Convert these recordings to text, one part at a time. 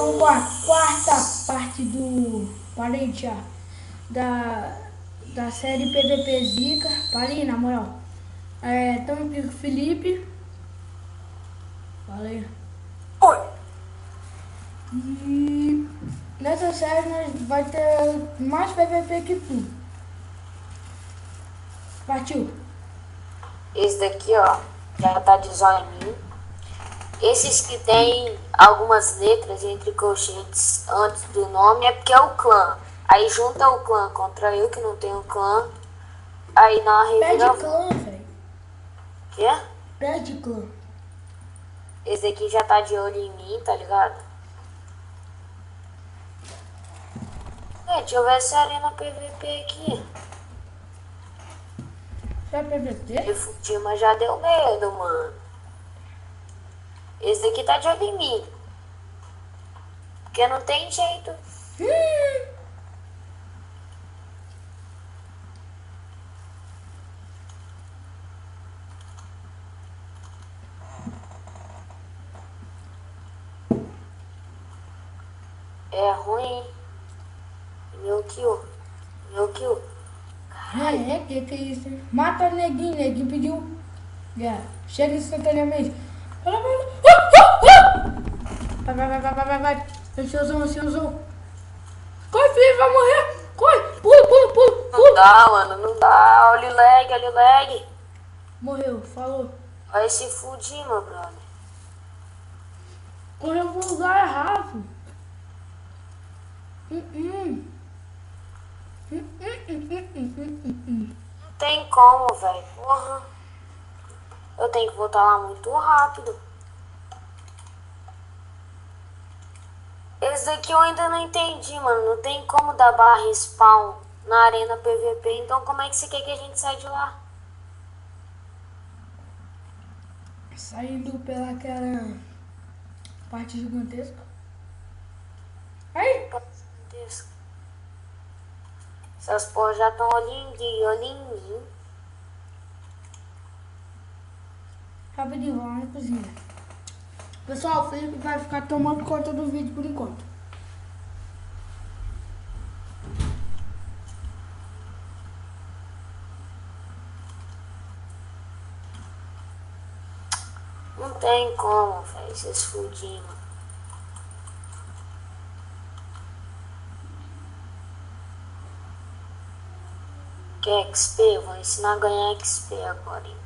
Vamos com a quarta parte do parente da série PVP Zica. Parei, na moral. Estamos aqui com o Felipe. Valeu. Oi. E nessa série nós vai ter mais PVP que tu. Partiu. Esse daqui, ó, já tá de zóio em mim. Esses que tem algumas letras entre colchetes antes do nome é porque é o clã. Aí junta o clã contra eu, que não tenho clã. Aí na Perde reviravolta. clã, velho. Quê? Perde clã. Esse daqui já tá de olho em mim, tá ligado? Deixa eu ver essa arena PVP aqui. Já PVP? De fugir, mas já deu medo, mano. Esse daqui tá de olho em mim. Porque não tem jeito. É ruim. Meu kill. Meu kill. Que é isso? Mata o neguinho, neguinho pediu. Chega instantaneamente. Vai. Ansiosão. Corre, filho, vai morrer. Corre, pula. Não dá, mano, não dá. Olha o lag. Morreu, falou. Vai se fudir, meu brother. Correu pro lugar errado. Não tem como, velho. Porra. Eu tenho que voltar lá muito rápido. Esse daqui eu ainda não entendi, mano. Não tem como dar barra spawn na arena PVP. Então como é que você quer que a gente saia de lá? Saindo pelaquela parte gigantesca. Aí. Essas porras já estão olhando em mim. Rapidinho, vamos lá na cozinha. Pessoal, o Felipe vai ficar tomando conta do vídeo por enquanto. Não tem como, velho, vocês fudindo. Quer XP? Vou ensinar a ganhar XP agora, então.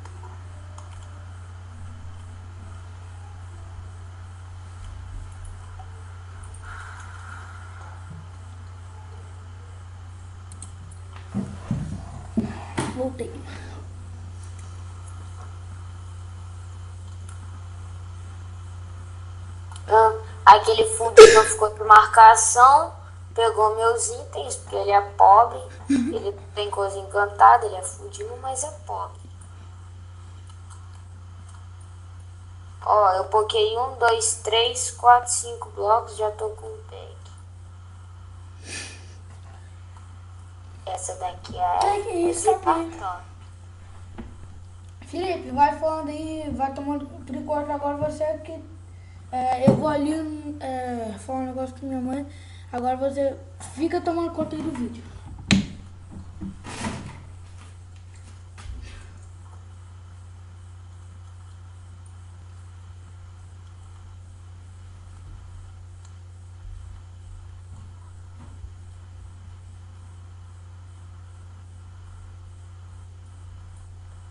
Voltei. Aquele fudido ficou por marcação, pegou meus itens, porque ele é pobre, ele tem coisa encantada, ele é fudido, mas é pobre. Ó, eu poquei 1, 2, 3, 4, 5 blocos, já tô com o pack. Essa daqui é isso aqui? Felipe, vai falando aí, vai tomando por enquanto agora você que... eu vou ali falar um negócio com minha mãe. Agora você fica tomando conta aí do vídeo.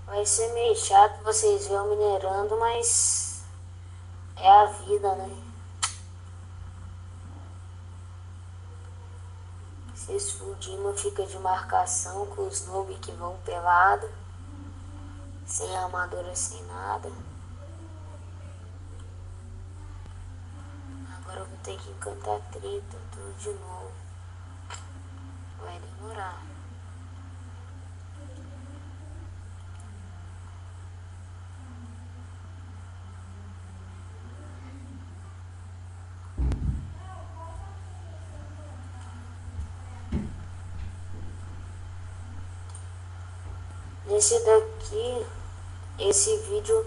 Vai ser meio chato vocês verem eu minerando, mas é a vida, né? Vocês fudindo, fica de marcação com os noobs que vão pelado, sem armadura, sem nada. Agora eu vou ter que encantar treta, tudo de novo. Vai demorar. Esse daqui, esse vídeo,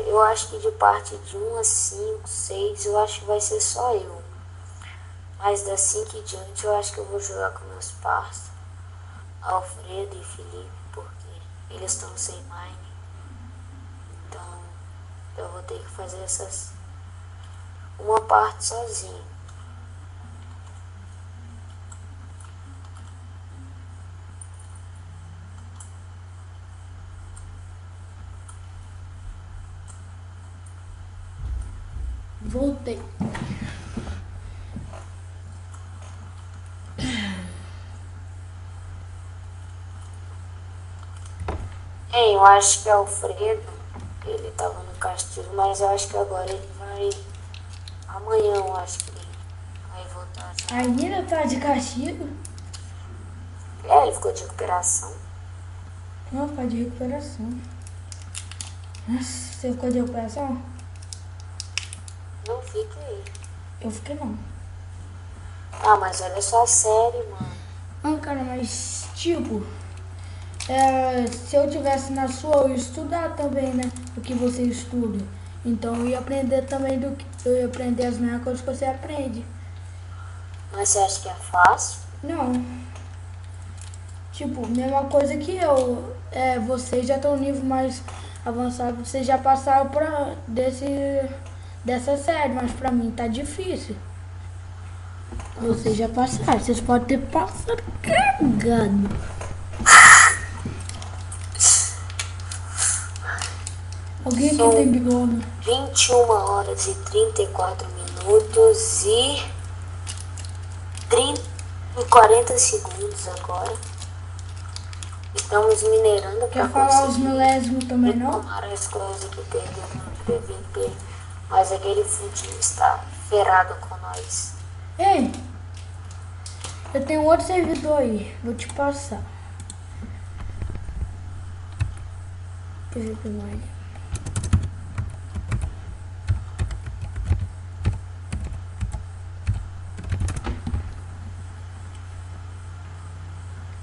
eu acho que de parte de 1 a 5, 6, eu acho que vai ser só eu. Mas das 5 em diante eu acho que eu vou jogar com meus parceiros, Alfredo e Felipe, porque eles estão sem mine. Então eu vou ter que fazer uma parte sozinho. Voltei. Eu acho que Alfredo, ele tava no castigo, mas eu acho que agora ele vai. Amanhã eu acho que ele vai voltar. Ainda tá de castigo? Ele ficou de recuperação. Não, tá de recuperação. Nossa, você ficou de recuperação? Não fiquei. Eu fiquei não. Ah, mas olha só a série, mano. Não, cara, mas tipo, se eu tivesse na sua, eu ia estudar também, né? O que você estuda. Então eu ia aprender também eu ia aprender as mesmas coisas que você aprende. Mas você acha que é fácil? Não. Tipo, mesma coisa que eu. Vocês já estão no nível mais avançado, vocês já passaram dessa série, mas pra mim tá difícil. Vocês já passaram, vocês podem ter passado cagado. Alguém aqui tem bigode? 21 horas e 34 minutos e 40 segundos agora. Estamos minerando. Quer falar os milésimos também, não? Tomaram as coisas que perdeu no PVP, mas aquele fundinho está ferrado com nós. Ei, eu tenho outro servidor aí, vou te passar. PVP Mine.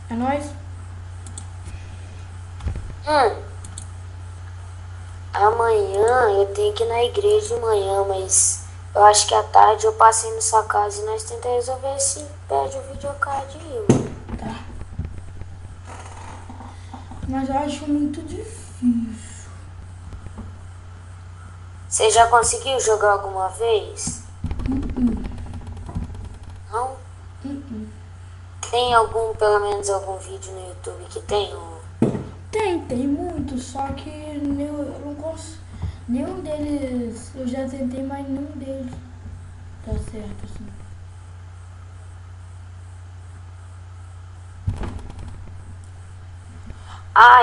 É nóis? Amanhã eu tenho que ir na igreja de manhã, mas eu acho que à tarde eu passei na sua casa e nós tentamos resolver esse pede o videocard aí, mano. Tá. Mas eu acho muito difícil. Você já conseguiu jogar alguma vez? Não? Tem pelo menos algum vídeo no YouTube que tem? Tem muito, só que eu não consigo. Nenhum deles, eu já tentei, mas nenhum deles dá certo assim.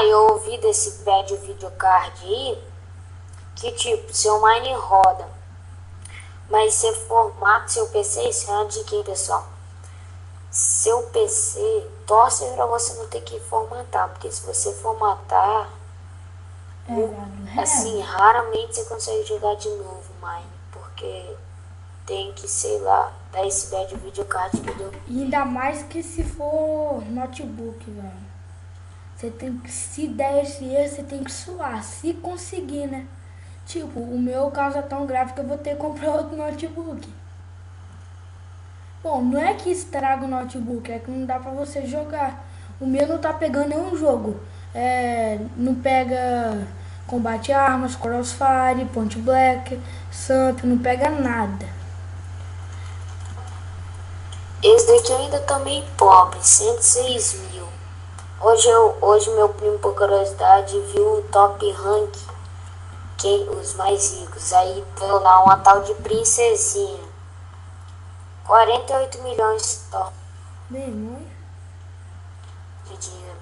Eu ouvi desse pede o videocard aí, que tipo, seu mine roda, mas você formata seu PC, isso é uma dica aí, pessoal. Seu PC, torce pra você não ter que formatar, porque se você formatar, assim, raramente você consegue jogar de novo mine, porque tem que, sei lá, dar esse bad videocard que deu. E ainda mais que se for notebook, velho. Você tem que, se der esse erro, você tem que suar, se conseguir, né? Tipo, o meu caso é tão grave que eu vou ter que comprar outro notebook. Bom, não é que estraga o notebook, é que não dá pra você jogar. O meu não tá pegando nenhum jogo. Não pega Combate Armas, Crossfire, Point Black, Samp, não pega nada. Esse daqui eu ainda tô meio pobre, 106 mil. Hoje meu primo, por curiosidade, viu o top rank, os mais ricos. Aí deu lá uma tal de princesinha. 48 milhões só Bem, mãe. de dinheiro.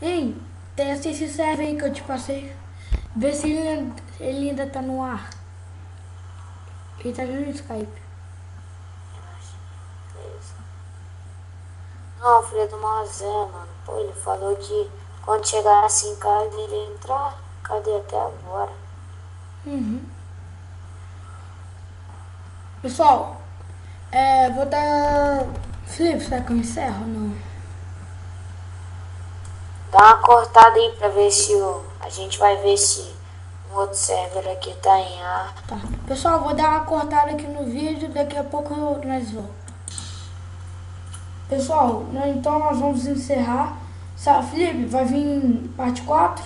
Ei, testa esse server aí que eu te passei. Vê se ele ainda tá no ar. Ele tá no Skype. Não, Alfredo Mazé, mano. Pô, ele falou que quando chegar assim em casa ele ia entrar. Cadê até agora? Pessoal, vou dar... Felipe, será que eu encerro ou não? Dá uma cortada aí pra ver se a gente vai ver se um outro server aqui tá em ar. Tá. Pessoal, vou dar uma cortada aqui no vídeo, daqui a pouco nós voltamos. Pessoal, né, então nós vamos encerrar. Felipe, vai vir parte 4?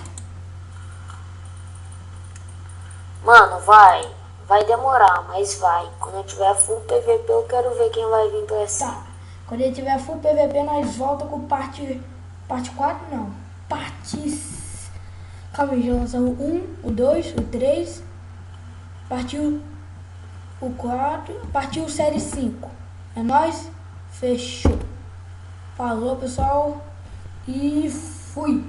Mano, vai. Vai demorar, mas vai. Quando eu tiver full PVP, eu quero ver quem vai vir pra cima. Tá. Quando ele tiver full PVP, nós volta com parte 4 não. Calma aí, já lançamos o 1, o 2, o 3. Partiu o 4. Partiu série 5. É nóis? Fechou. Falou, pessoal. E fui.